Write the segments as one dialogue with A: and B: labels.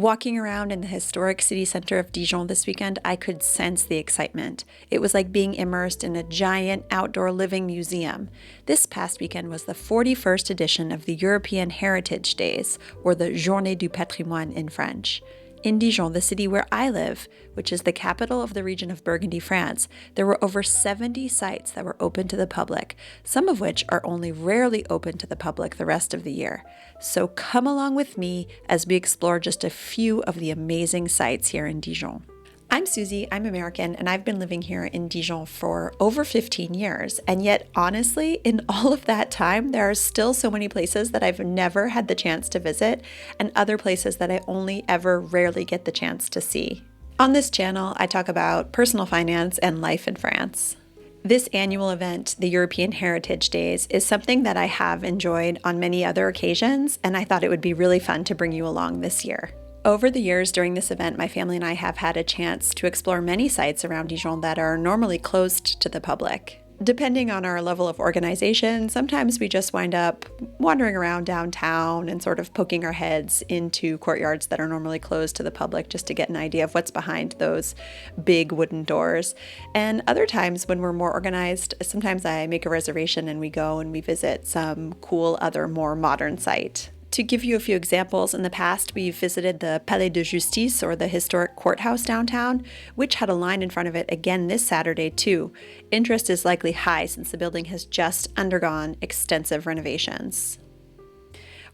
A: Walking around in the historic city center of Dijon this weekend, I could sense the excitement. It was like being immersed in a giant outdoor living museum. This past weekend was the 41st edition of the European Heritage Days, or the Journées du Patrimoine in French. In Dijon, the city where I live, which is the capital of the region of Burgundy, France, there were over 70 sites that were open to the public, some of which are only rarely open to the public the rest of the year. So come along with me as we explore just a few of the amazing sites here in Dijon. I'm Susie, I'm American, and I've been living here in Dijon for over 15 years. And yet, honestly, in all of that time, there are still so many places that I've never had the chance to visit, and other places that I only ever rarely get the chance to see. On this channel, I talk about personal finance and life in France. This annual event, the European Heritage Days, is something that I have enjoyed on many other occasions, and I thought it would be really fun to bring you along this year. Over the years during this event, my family and I have had a chance to explore many sites around Dijon that are normally closed to the public. Depending on our level of organization, sometimes we just wind up wandering around downtown and sort of poking our heads into courtyards that are normally closed to the public just to get an idea of what's behind those big wooden doors. And other times when we're more organized, sometimes I make a reservation and we go and we visit some cool other more modern site. To give you a few examples, in the past we've visited the Palais de Justice, or the historic courthouse downtown, which had a line in front of it again this Saturday too. Interest is likely high since the building has just undergone extensive renovations.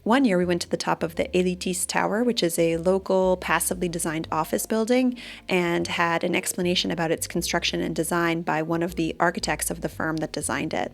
A: One year we went to the top of the Elitiste Tower, which is a local passively designed office building, and had an explanation about its construction and design by one of the architects of the firm that designed it.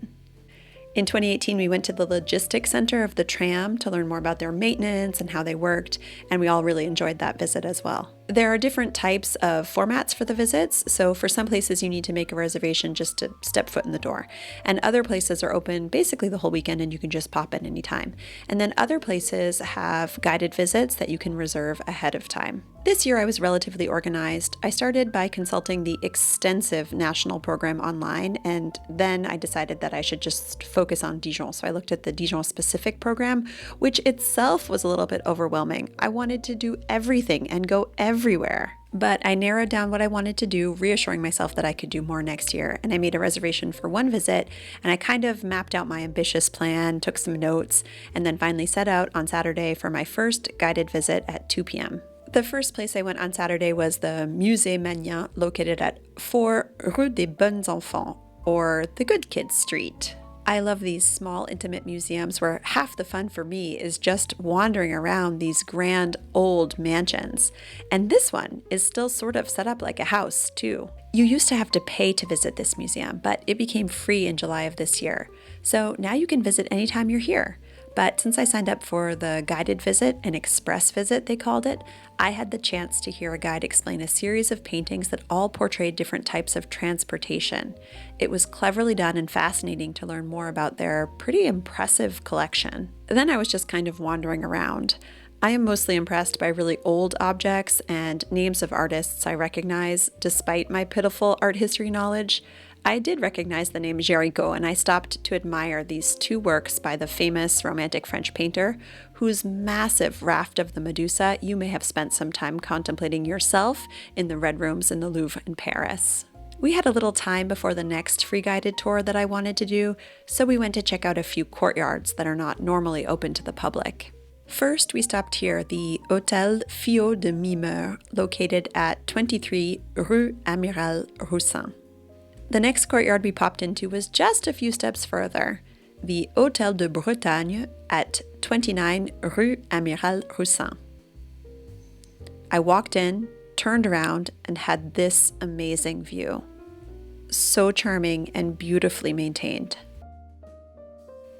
A: In 2018, we went to the logistics center of the tram to learn more about their maintenance and how they worked, and we all really enjoyed that visit as well. There are different types of formats for the visits, so for some places you need to make a reservation just to step foot in the door, and other places are open basically the whole weekend and you can just pop in anytime. And then other places have guided visits that you can reserve ahead of time. This year I was relatively organized. I started by consulting the extensive national program online, and then I decided that I should just focus on Dijon. So I looked at the Dijon-specific program, which itself was a little bit overwhelming. I wanted to do everything and go everywhere. But I narrowed down what I wanted to do, reassuring myself that I could do more next year. And I made a reservation for one visit, and I kind of mapped out my ambitious plan, took some notes, and then finally set out on Saturday for my first guided visit at 2 p.m. The first place I went on Saturday was the Musée Magnin, located at 4 Rue des Bons Enfants, or the Good Kids Street. I love these small, intimate museums where half the fun for me is just wandering around these grand, old mansions. And this one is still sort of set up like a house, too. You used to have to pay to visit this museum, but it became free in July of this year. So now you can visit anytime you're here. But since I signed up for the guided visit, an express visit they called it, I had the chance to hear a guide explain a series of paintings that all portrayed different types of transportation. It was cleverly done and fascinating to learn more about their pretty impressive collection. Then I was just kind of wandering around. I am mostly impressed by really old objects and names of artists I recognize, despite my pitiful art history knowledge. I did recognize the name Géricault, and I stopped to admire these two works by the famous Romantic French painter, whose massive Raft of the Medusa you may have spent some time contemplating yourself in the Red Rooms in the Louvre in Paris. We had a little time before the next free guided tour that I wanted to do, so we went to check out a few courtyards that are not normally open to the public. First, we stopped here, the Hôtel Fillot de Mimeur, located at 23 Rue Amiral Roussin. The next courtyard we popped into was just a few steps further, the Hôtel de Bretagne at 29 Rue Amiral Roussin. I walked in, turned around, and had this amazing view. So charming and beautifully maintained.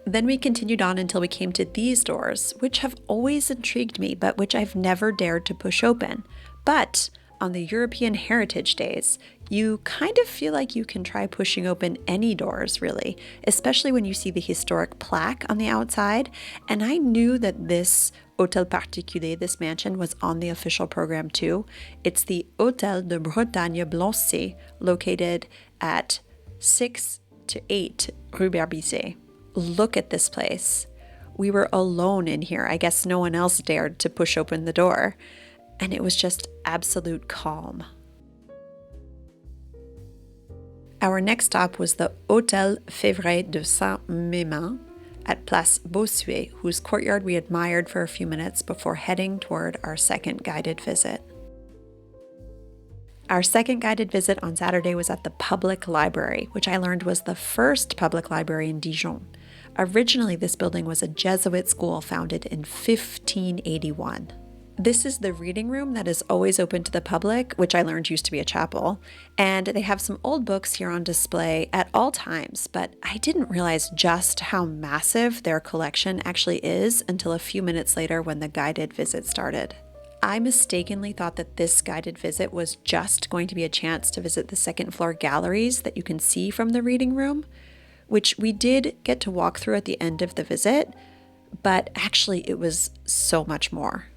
A: Then we continued on until we came to these doors, which have always intrigued me, but which I've never dared to push open. But on the European Heritage Days, you kind of feel like you can try pushing open any doors, really, especially when you see the historic plaque on the outside. And I knew that this Hôtel Particulier, this mansion, was on the official program too. It's the Hôtel de Bretagne Blancet, located at 6 to 8 Rue Berbisey. Look at this place. We were alone in here. I guess no one else dared to push open the door. and it was just absolute calm. Our next stop was the Hôtel Février de Saint-Mémin at Place Bossuet, whose courtyard we admired for a few minutes before heading toward our second guided visit. Our second guided visit on Saturday was at the public library, which I learned was the first public library in Dijon. Originally, this building was a Jesuit school founded in 1581. This is the reading room that is always open to the public, which I learned used to be a chapel, and they have some old books here on display at all times, but I didn't realize just how massive their collection actually is until a few minutes later when the guided visit started. I mistakenly thought that this guided visit was just going to be a chance to visit the second floor galleries that you can see from the reading room, which we did get to walk through at the end of the visit, but actually it was so much more.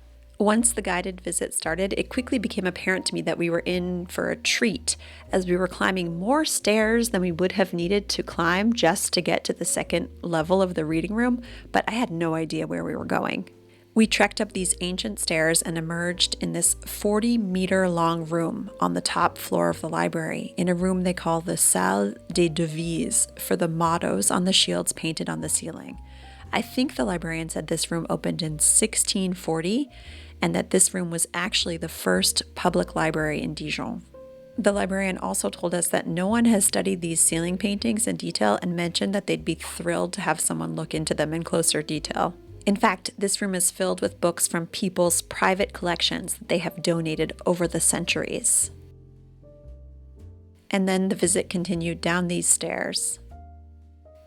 A: Once the guided visit started, it quickly became apparent to me that we were in for a treat, as we were climbing more stairs than we would have needed to climb just to get to the second level of the reading room, but I had no idea where we were going. We trekked up these ancient stairs and emerged in this 40-meter-long room on the top floor of the library, in a room they call the Salle des Devises, for the mottos on the shields painted on the ceiling. I think the librarian said this room opened in 1640, and that this room was actually the first public library in Dijon. The librarian also told us that no one has studied these ceiling paintings in detail and mentioned that they'd be thrilled to have someone look into them in closer detail. In fact, this room is filled with books from people's private collections that they have donated over the centuries. And then the visit continued down these stairs.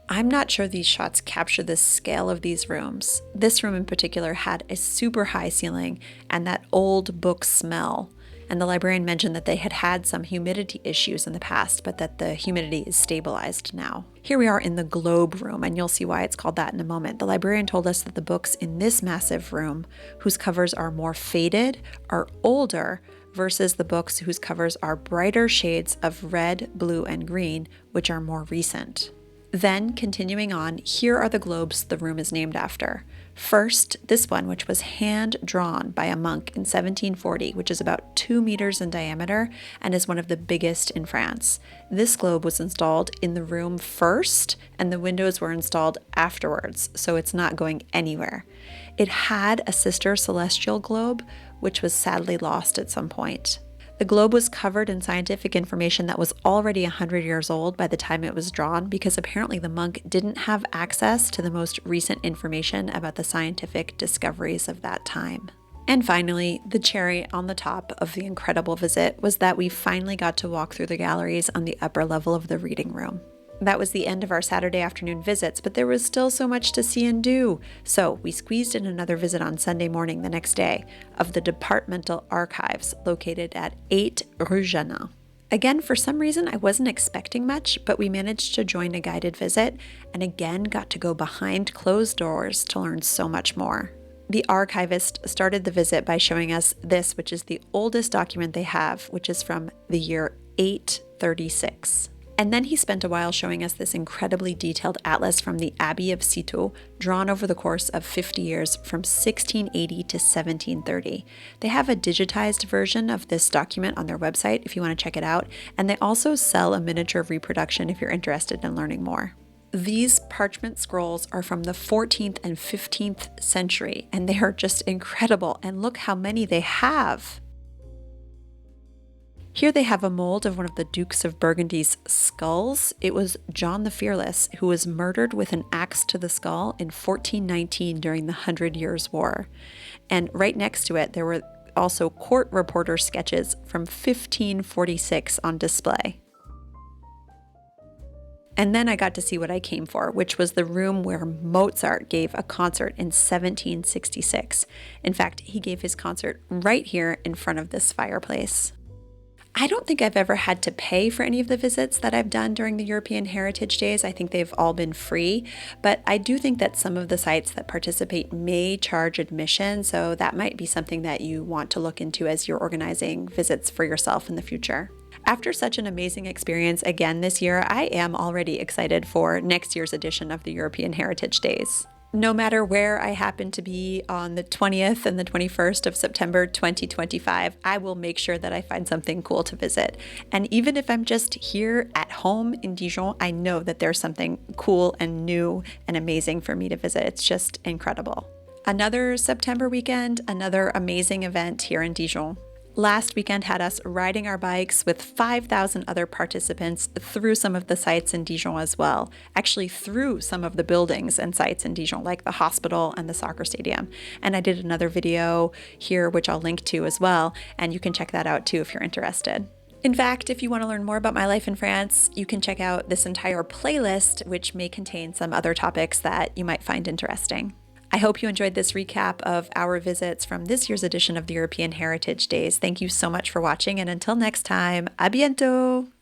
A: I'm not sure these shots capture the scale of these rooms. This room in particular had a super high ceiling and that old book smell. And the librarian mentioned that they had had some humidity issues in the past, but that the humidity is stabilized now. Here we are in the Globe room, and you'll see why it's called that in a moment. The librarian told us that the books in this massive room, whose covers are more faded, are older, versus the books whose covers are brighter shades of red, blue, and green, which are more recent. Then, continuing on, here are the globes the room is named after. First, this one, which was hand-drawn by a monk in 1740, which is about 2 meters in diameter and is one of the biggest in France. This globe was installed in the room first, and the windows were installed afterwards, so it's not going anywhere. It had a sister celestial globe, which was sadly lost at some point. The globe was covered in scientific information that was already 100 years old by the time it was drawn, because apparently the monk didn't have access to the most recent information about the scientific discoveries of that time. And finally, the cherry on the top of the incredible visit was that we finally got to walk through the galleries on the upper level of the reading room. That was the end of our Saturday afternoon visits, but there was still so much to see and do. So we squeezed in another visit on Sunday morning the next day of the departmental archives located at 8 Rue Janin. Again, for some reason, I wasn't expecting much, but we managed to join a guided visit and again got to go behind closed doors to learn so much more. The archivist started the visit by showing us this, which is the oldest document they have, which is from the year 836. And then he spent a while showing us this incredibly detailed atlas from the Abbey of Citeaux, drawn over the course of 50 years from 1680 to 1730. They have a digitized version of this document on their website if you want to check it out, and they also sell a miniature reproduction if you're interested in learning more. These parchment scrolls are from the 14th and 15th century, and they are just incredible, and look how many they have! Here they have a mold of one of the Dukes of Burgundy's skulls. It was John the Fearless, who was murdered with an axe to the skull in 1419 during the 100 Years' War. And right next to it, there were also court reporter sketches from 1546 on display. And then I got to see what I came for, which was the room where Mozart gave a concert in 1766. In fact, he gave his concert right here in front of this fireplace. I don't think I've ever had to pay for any of the visits that I've done during the European Heritage Days. I think they've all been free, but I do think that some of the sites that participate may charge admission, so that might be something that you want to look into as you're organizing visits for yourself in the future. After such an amazing experience again this year, I am already excited for next year's edition of the European Heritage Days. No matter where I happen to be on the 20th and the 21st of September 2025, I will make sure that I find something cool to visit. And even if I'm just here at home in Dijon, I know that there's something cool and new and amazing for me to visit. It's just incredible. Another September weekend, another amazing event here in Dijon. Last weekend had us riding our bikes with 5,000 other participants through some of the sites in Dijon as well. Actually, through some of the buildings and sites in Dijon, like the hospital and the soccer stadium. And I did another video here, which I'll link to as well, and you can check that out too if you're interested. In fact, if you want to learn more about my life in France, you can check out this entire playlist, which may contain some other topics that you might find interesting. I hope you enjoyed this recap of our visits from this year's edition of the European Heritage Days. Thank you so much for watching, and until next time, à bientôt!